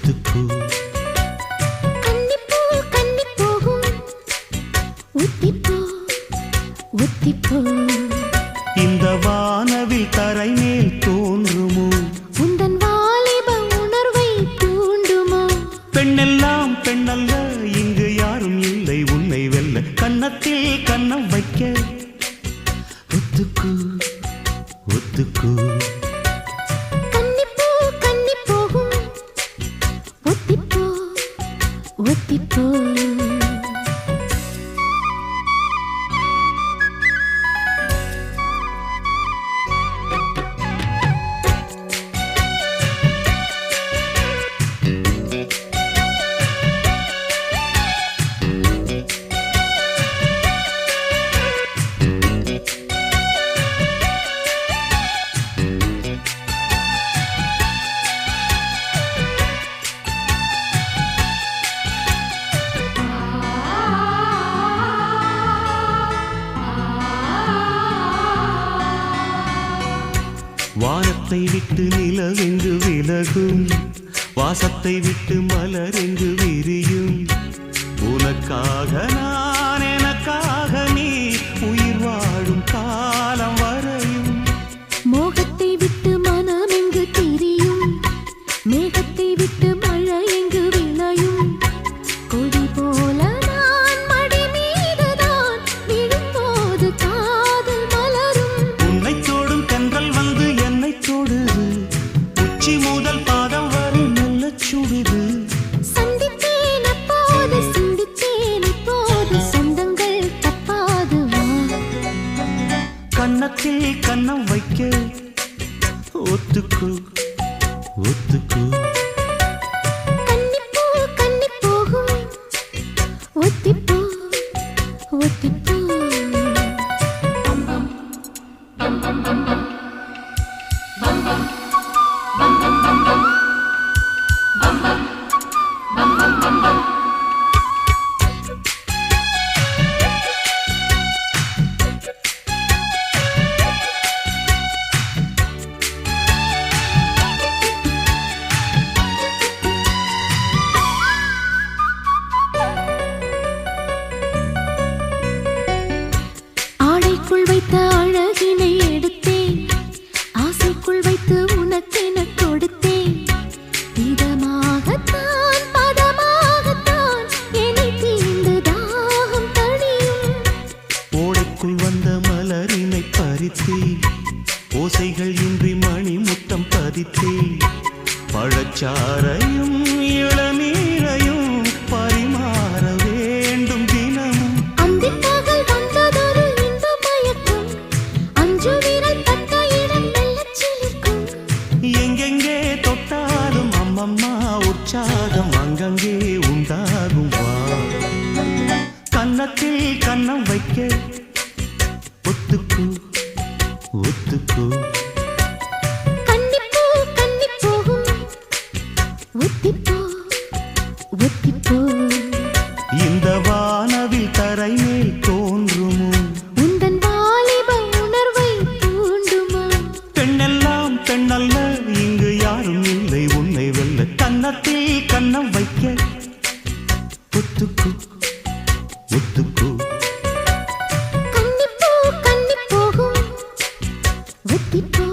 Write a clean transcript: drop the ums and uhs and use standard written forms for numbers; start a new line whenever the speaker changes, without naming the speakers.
ஒத்துக்கோ.
கன்னிப்பூ கன்னி போகும் ஒத்திப்போ ஒத்திப்போ.
இந்த வானவில் தரை மேல் தோன்றுமோ
உந்தன் வாலிப உணர்வை தூண்டுமோ.
பெண்ணெல்லாம் பெண்ணல்ல இங்கு யாரும் இல்லை உன்னை வெல்ல. கன்னத்தில் கன்னம் வைக்க ஒத்துக்கோ ஒத்துக்கோ.
கன்னிப்பூ கன்னி போகும் ஒத்திப்போ ஒத்திப்போ.
வானத்தை விட்டு நிலவெங்கு விலகும், வாசத்தை விட்டு மலரெங்கு விரியும். உனக்காக நான் எனக்காக நீ உயிர் வாழும் காலம் வரையும்.
மோகத்தை விட்டு மனம் எங்கு திரியும், மேகத்தை விட்டு மழை எங்கு விளையும். கொடி போல நான் மடி மீதுதான் விழும்போது காதல் மலரும்.
உன்னை தோடும் தென்றல் வந்து என்னை தொடுது, உச்சி முதல் பாதம் வரை நல்ல சுடுது.
சந்தித்தேன் அப்போது சிந்தித்தேன் இப்போது சொந்தங்கள் தப்பாது வா.
கன்னத்தில் கன்னம் வைக்க ஒத்துக்கோ ஒத்துக்கோ.
கன்னிப்பூ கன்னி போகும் ஒத்திப்போ ஒத்திப்போ. ஆடைக்குள் வைத்த அழகினை எடுத்தேன், ஆசைக்குள் வைத்து உனக்கென கொடுத்தேன். இதமாகத்தான் பதமாகத்தான் என்னை தீண்டு தாகம் தணியும்.
ஓடைக்குள் வந்த மலரினை பறித்தே, ஓசைகள் இன்றி மணி முத்தம் பதித்தே. பழச்சாரையும் இளநீரையும் பரிமாற வேண்டும் தினமும்.
அந்திப் பகல் வந்ததொரு இன்ப மயக்கம், அஞ்சு விரல் தட்ட இடம் மெல்லச் சிலிர்க்கும்.
எங்கெங்கே தொட்டாலும் அம்மம்மா உற்சாகம் அங்கங்கே உண்டாகும் வா. கன்னத்தில் கன்னம் வைக்க ஒத்துக்கோ ஒத்துக்கோ.
கன்னிப்பூ கன்னி போகும் ஒத்திப்போ ஒத்திப்போ.
இந்த வானவில் தரை மேல் தோன்றுமோ
உந்தன் வாலிப உணர்வை தூண்டுமோ.
பெண்ணெல்லாம் பெண்ணல்ல இங்கு யாரும் இல்லை உன்னை வெல்ல. கன்னத்தில் கன்னம் வைக்க ஒத்துக்கோ ஒத்துக்கோ.
கன்னிப்பூ கன்னி போகும் ஒத்திப்போ